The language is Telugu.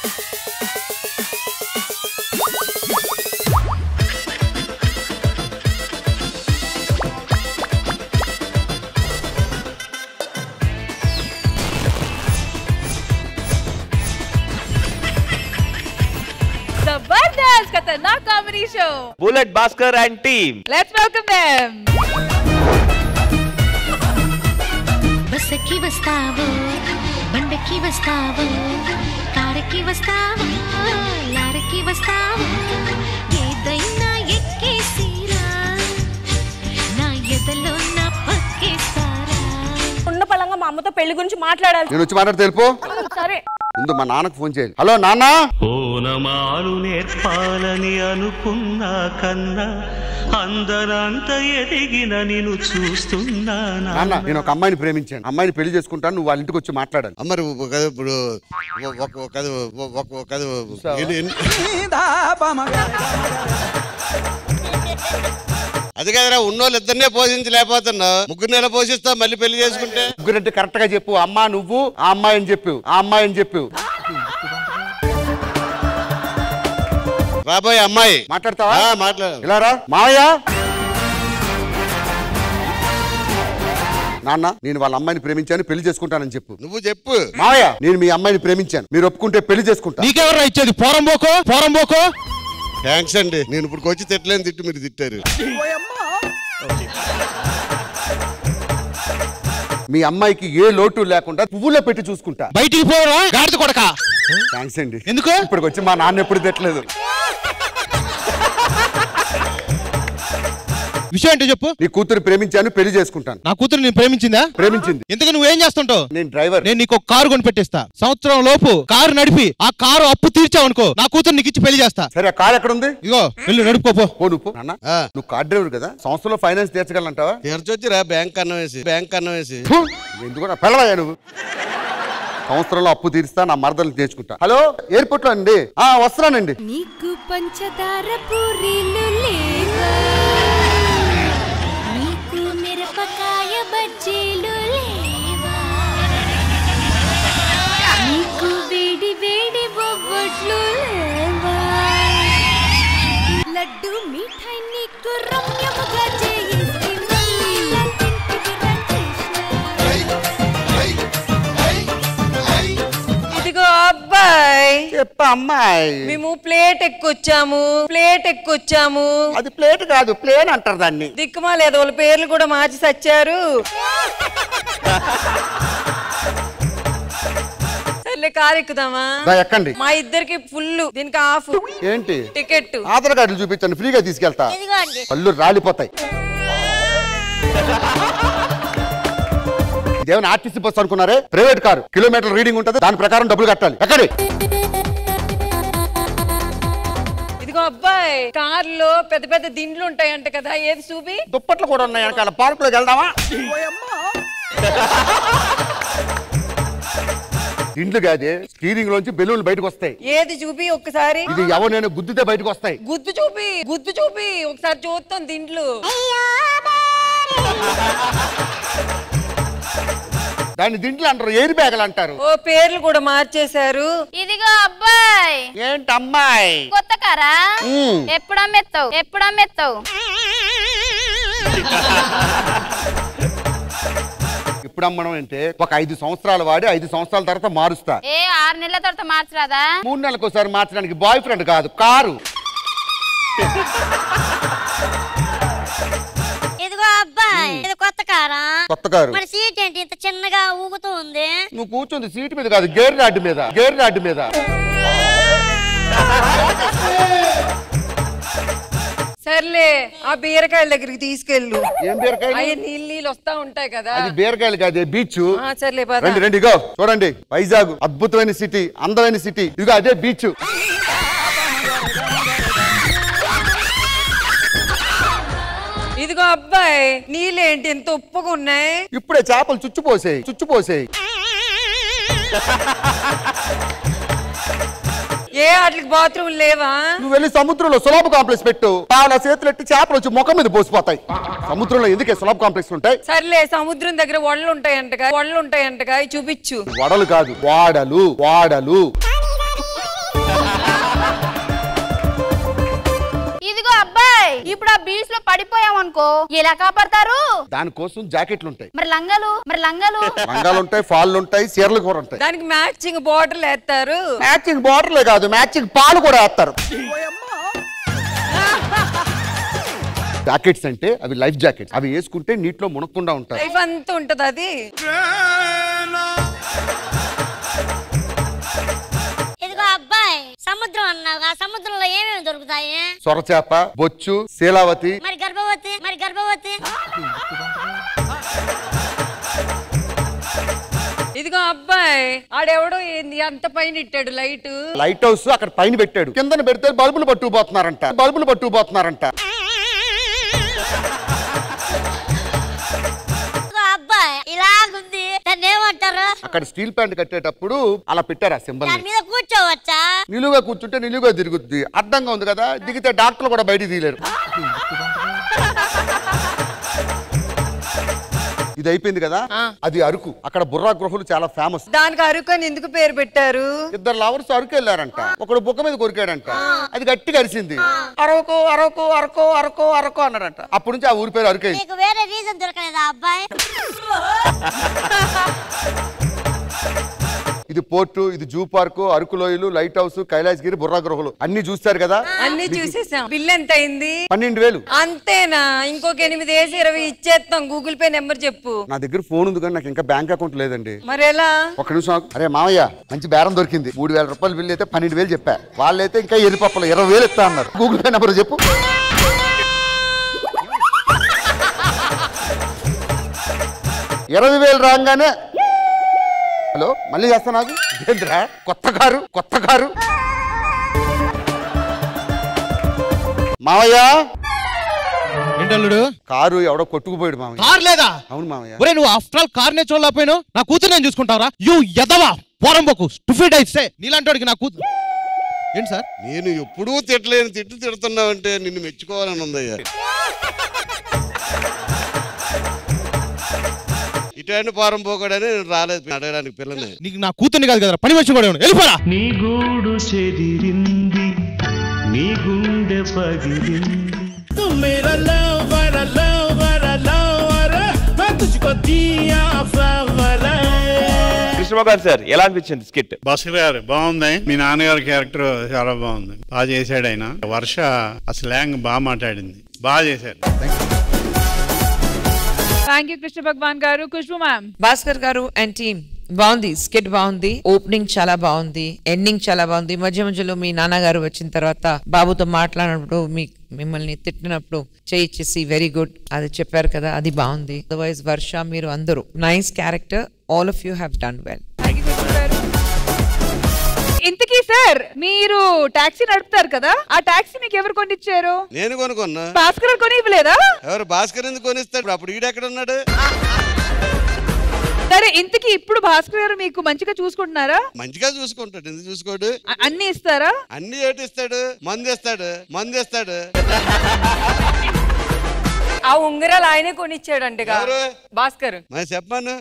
Zabardast Khatarnak Comedy Show. Bullet Bhaskar and team. Let's welcome them. బస్సుకి వస్తావు, బండకి వస్తావు, కారుకి వస్తావు, లారీకి వస్తావు, ఏదైనా ఎక్కేసిరా, నా ఎదలో నా పక్కేస్తారా. ఉన్న పలంగా మా అమ్మతో పెళ్లి గురించి మాట్లాడాలి. నేను వచ్చి మాట్లాడి తెలుపు. సరే ముందు మా నాన్నకు ఫోన్ చేయాలి. హలో నాన్న. ఓనమాలు నేర్పాలని అనుకున్నా కన్నా అందరంత ఎదిగిన నిన్ను చూస్తున్నా నాన్న నేను ఒక అమ్మాయిని ప్రేమించాను. అమ్మాయిని పెళ్లి చేసుకుంటాను, నువ్వు వాళ్ళ ఇంటికి వచ్చి మాట్లాడాలి. అమ్మరు ఇప్పుడు అది కదరా, ఉన్నోళ్ళు ఇద్దరినే పోషించలేకపోతున్నా, ముగ్గురు నెల పోషిస్తా మళ్ళీ పెళ్లి చేసుకుంటే. ముగ్గురంటే కరెక్ట్ గా చెప్పు. అమ్మా నువ్వు ఆ అమ్మాయి అని చెప్పు, ఆ అమ్మాయి అని చెప్పు. బాబాయ్ అమ్మాయి మాట్లాడతావా? మాట్లాడు. ఇలా రా మావయ్య. నాన్న నేను వాళ్ళ అమ్మాయిని ప్రేమించాను, పెళ్లి చేసుకుంటానని చెప్పు. నువ్వు చెప్పు. మావయ్య నేను మీ అమ్మాయిని ప్రేమించాను, మీరు ఒప్పుకుంటే పెళ్లి చేసుకుంటా. నీకెవరా ఇచ్చేది? పోరం పోకో. థ్యాంక్స్ అండి. నేను ఇప్పుడు వచ్చి తిట్టలేని తిట్టు మీరు తిట్టారు. మీ అమ్మాయికి ఏ లోటు లేకుండా పువ్వులో పెట్టి చూసుకుంటా. బయటికి పోరా గాడిద కొడక. థ్యాంక్స్ అండి. ఎందుకు? ఇప్పటికి వచ్చి మా నాన్న ఎప్పుడు తిట్టలేదు. విషయం ఏంటో చెప్పు. నీ కూతురు ప్రేమించాను, పెళ్లి చేసుకుంటాను. నా కూతురు నేను ప్రేమించిందా? ప్రేమించింది. ఎందుకు నువ్వేం చేస్తుంటావు? నేను డ్రైవర్. నేను నీకు ఒక కారు కొని పెట్టేస్తా. సంవత్సరం లోపు కారు నడిపి ఆ కారు అప్పు తీర్చావు అనుకో, నా కూతురు నీకు ఇచ్చి పెళ్లి చేస్తా. సరే ఆ కారు ఎక్కడ ఉంది? ఇగో వెళ్ళి నడుపుకోపో. నువ్వు నువ్వు కార్ డ్రైవర్ కదా, సంవత్సరంలో ఫైనాన్స్ తీర్చగలంటావా? తీర్చొచ్చిరా, బ్యాంక్ అన్నం వేసి. ఎందుకు పెళ్ళవయ్యా నువ్వు? సంవత్సరంలో అప్పు తీరుస్తా, నా మరదలు తెచ్చుకుంటా. హలో ఎయిర్పోర్ట్ లో అండి. వస్తున్నానండి. నీకు పంచదార పూరీలు లేవా, నీకు మిరపకాయ బజ్జీలు లేవా, నీకు వేడి వేడి బొబ్బట్లు లేవా, లడ్డు మిఠాయి నీకు రమ్యముగా చేయిస్తే ఇదిగో అబ్బాయి. చెప్ప అమ్మాయి. మేము ప్లేట్ ఎక్కువచ్చాము. అది ప్లేట్ కాదు, ప్లేన్ అంటారు దాన్ని. దిక్కుమాలేదు, వాళ్ళ పేర్లు కూడా మార్చి సచ్చారు. సర్లే కారు ఎక్కుదామా? ఎక్కండి. మా ఇద్దరికి ఫుల్, దీనికి హాఫ్. ఏంటి టికెట్? ఆధార్ కార్డులు చూపించండి, ఫ్రీగా తీసుకెళ్తా. కళ్ళు రాలిపోతాయి. ఇదేమైనా ఆర్టీసీ బస్ అనుకున్నారే? ప్రైవేట్ కారు, కిలోమీటర్ రీడింగ్ ఉంటుంది, దాని ప్రకారం డబ్బులు కట్టాలి. ఎక్కడి? ఇదిగో అబ్బాయి, కార్లో పెద్ద పెద్ద దిండ్లు ఉంటాయంట కదా, ఏది చూపి. దుప్పట్లు కూడా ఉన్నాయి వెనకాల. పార్క్ లోకి వెళ్దామా? దిండ్లు కాదే, స్టీరింగ్ లోంచి బెలూన్లు బయటకు వస్తాయి. ఏది చూపి ఒక్కసారి. ఇది ఎవరైనా గుద్దితే బయటకు వస్తాయి. గుద్దు చూపి ఒకసారి చూస్తాం దిండ్లు. దాన్ని దిండ్లు అంటారు, ఎయిర్ బ్యాగులు అంటారు. ఓ పేర్లు కూడా మార్చేశారు. ఇదిగో అబ్బాయి. ఏంటి అమ్మాయి? కొత్త కారా? ఎప్పుడు అమ్మేస్తావు? ఇప్పుడు అమ్మడం అంటే ఒక 5 సంవత్సరాలు వాడి 5 సంవత్సరాల తర్వాత మారుస్తా. 6 నెలల తర్వాత మార్చరాదా? 3 నెలలకు ఒకసారి మార్చడానికి బాయ్ ఫ్రెండ్ కాదు, కారు. ఇదిగో అబ్బాయి, ఇది కొత్త కారా? కొత్త కారు. మరి సీట్ ఏంటి ఇంత చిన్నగా ఊగుతూ ఉంది? నువ్వు కూర్చుంది సీట్ మీద కాదు, గేర్ రాడ్ మీద. సర్లే ఆ బీరకాయల దగ్గరికి తీసుకెళ్ళు. ఏం బీరకాయలు? అయ్యే నీళ్ళు వస్తా ఉంటాయి కదా. అది బీరకాయలు కాదే, బీచ్. సర్లే రండి ఇగో చూడండి, వైజాగ్ అద్భుతమైన సిటీ, అందమైన సిటీ. ఇదిగో అదే బీచ్. ఇదిగో అబ్బాయి, నీళ్ళేంటి ఎంత ఉప్పుగా ఉన్నాయి? ఇప్పుడే చేపలు చుచ్చిపోసాయి. ఏ వాటికి బాత్రూమ్ లేవా? నువ్వు వెళ్ళి సముద్రంలో సులభ కాంప్లెక్స్ పెట్టు, నా చేతులు ఎట్టి చేపలు వచ్చి ముఖం మీద పోసిపోతాయి. సముద్రంలో ఎందుకే సులభ కాంప్లెక్స్ ఉంటాయి? సర్లే సముద్రం దగ్గర వడలు ఉంటాయంటగా చూపించు. వడలు కాదు, వాడలు. అబ్బాయి ఇప్పుడు ఆ బీచ్ లో పడిపోయాం అనుకో ఎలా కాపాడతారు? దానికోసం జాకెట్లు ఉంటాయి, మరి లంగాలు రంగాలు ఉంటాయి, ఫాళ్ళు ఉంటాయి, చీరలు కూడా ఉంటాయి. దానికి మ్యాచింగ్ బార్డర్లు వేస్తారు. మ్యాచింగ్ బార్డర్లే కాదు, మ్యాచింగ్ పాలు కూడా వేస్తారు. జాకెట్స్ అంటే అవి లైఫ్ జాకెట్స్. అవి వేసుకుంటే నీటిలో మునక్కుండా ఉంటాయి. లైఫ్ అంతా ఉంటది అది. ఇదిగో అబ్బాయి సముద్రం అన్నావు, ఆ సముద్రంలో ఏమేమి దొరుకుతాయి? సొరచేప, బొచ్చు, శీలావతి. మరి గర్భవతి ఇదిగో అబ్బాయి ఆడెవడో ఏంది అంత పైన ఇట్టాడు లైట్ హౌస్ అక్కడ పైన పెట్టాడు, కింద పెడితే బల్బులు పట్టుకుపోతున్నారంట. అబ్బాయి ఇలాగుంది, దాన్ని ఏమంటారు? అక్కడ స్టీల్ ప్యాంట్ కట్టేటప్పుడు అలా పెట్టారు ఆ సింబల్. దాని మీద కూర్చోవచ్చా? నిలువుగా కూర్చుంటే నిలువుగా తిరుగుద్ది. అడ్డంగా ఉంది కదా, దిగితే డాక్టర్లు కూడా బయటికి తీయలేరు. ఇది అయిపోయింది కదా, అది అరకు. అక్కడ బుర్రా గృహలు చాలా ఫేమస్. దానికి అరకు అని ఎందుకు పేరు పెట్టారు? ఇద్దరు లవర్స్ అరకు వెళ్ళారంట. ఒకడు బుక్క మీద కొరికాడంట, అది గట్టిగా అరిసింది. అరకు అరకు అరకు అరకు అరకు అన్నాడంట. అప్పటి నుంచి ఆ ఊరి పేరు అరకు. నీకు వేరే రీజన్ దొరకలేదా అబ్బాయి? ఇది పోర్టు, ఇది జూ పార్కు, అరకు లోయలు, లైట్ హౌస్, కైలాసగిరి, బుర్రా గృహలు అన్ని చూస్తారు కదా. అన్ని చూసేసాం. బిల్ ఎంత అయింది? 12,000. అంతేనా? ఇంకొక 8 వేసి 20 ఇచ్చేస్తాం. గూగుల్ పే నెంబర్ చెప్పు. నా దగ్గర ఫోన్ ఉంది కానీ నాకు ఇంకా బ్యాంక్ అకౌంట్ లేదండి. మరి ఎలా? ఒక నిమిషం. అరే మామయ్య, మంచి బేరం దొరికింది. 3,000 రూపాయలు బిల్ అయితే 12,000 చెప్పా. వాళ్ళైతే ఇంకా ఎరిపప్పలు 20,000 ఇస్తా అన్నారు. గూగుల్ పే నెంబర్ చెప్పు. 20,000 రాగానే హలో మళ్ళీ చేస్తా. నాకు ఏంద్రా కొత్త కారు మావయ్య. ఏంటల్లుడు? కారు ఎవడో కొట్టుకుపోయాడు మామయ్య. కార్ లేదా? అవును మామయ్య. ఒరే నువ్వు ఆఫ్టర్ ఆల్ కార్ నే చూడలేకపోయినా నా కూతురు నేను చూసుకుంటావరా? యూ ఎదవా పోరంబోకు స్టూపిడ్ అయితే నీలాంటి నా కూతురు. ఏంటి సార్? నేను ఎప్పుడూ తిట్టలేని తిడుతున్నావంటే నిన్ను మెచ్చుకోవాలని ఉందయ్యా. ఇటువంటి పారం పోకడని రాలేదు అడగడానికి పిల్లని. నీకు నా కూతుర్ని కాదు కదా, పని మనిషి కూడా వెళ్ళిపోరా. నీ గూడు చెదిరింది, నీ గుండె పగిలింది. కృష్ణమోహన్ సార్ ఎలా అనిపించింది స్కిట్? భాస్కర్ గారు బాగుంది. మీ నాన్నగారి క్యారెక్టర్ చాలా బాగుంది, బాగా చేశాడు ఆయన. వర్ష ఆ స్లాంగ్ బాగా మాట్లాడింది, బాగా చేశాడు. థ్యాంక్ యూ కృష్ణ భగవాన్ గారు. ఖుష్బు మ్యామ్. భాస్కర్ గారు అండ్ టీమ్ బాగుంది. స్కిట్ బాగుంది, ఓపెనింగ్ చాలా బాగుంది, ఎండింగ్ చాలా బాగుంది. మధ్యలో మీ నాన్నగారు వచ్చిన తర్వాత బాబుతో మాట్లాడినప్పుడు మిమ్మల్ని తిట్టినప్పుడు చేయించేసి వెరీ గుడ్ అది చెప్పారు కదా, అది బాగుంది. అదర్వైజ్ వర్ష మీరు అందరూ nice character, all of you have done well. ఇంతకీ సార్ మీరు టాక్సీ నడుపుతారు కదా, ఆ టాక్సీ మీకు ఎవరు కొనిచ్చారు? నేను కొనుక్కున్నా. భాస్కర్ కొని ఇవ్వలేదా? ఎవరు భాస్కర్ ఎందుకు కొనిస్తాడు? అప్పుడు ఈడెక్కడ ఉన్నాడు? సరే ఇంతకీ ఇప్పుడు భాస్కర్ గారు మీకు మంచిగా చూసుకుంటున్నారా? మంచిగా చూసుకుంటాడు, ఎందుకు చూసుకోడు? అన్ని ఇస్తారా? అన్ని ఏటి ఇస్తాడు? మంది ఇస్తాడు. ఆ ఉంగరాలు ఆయనే కొనిచ్చాడంట భాస్కర్. చెప్పాను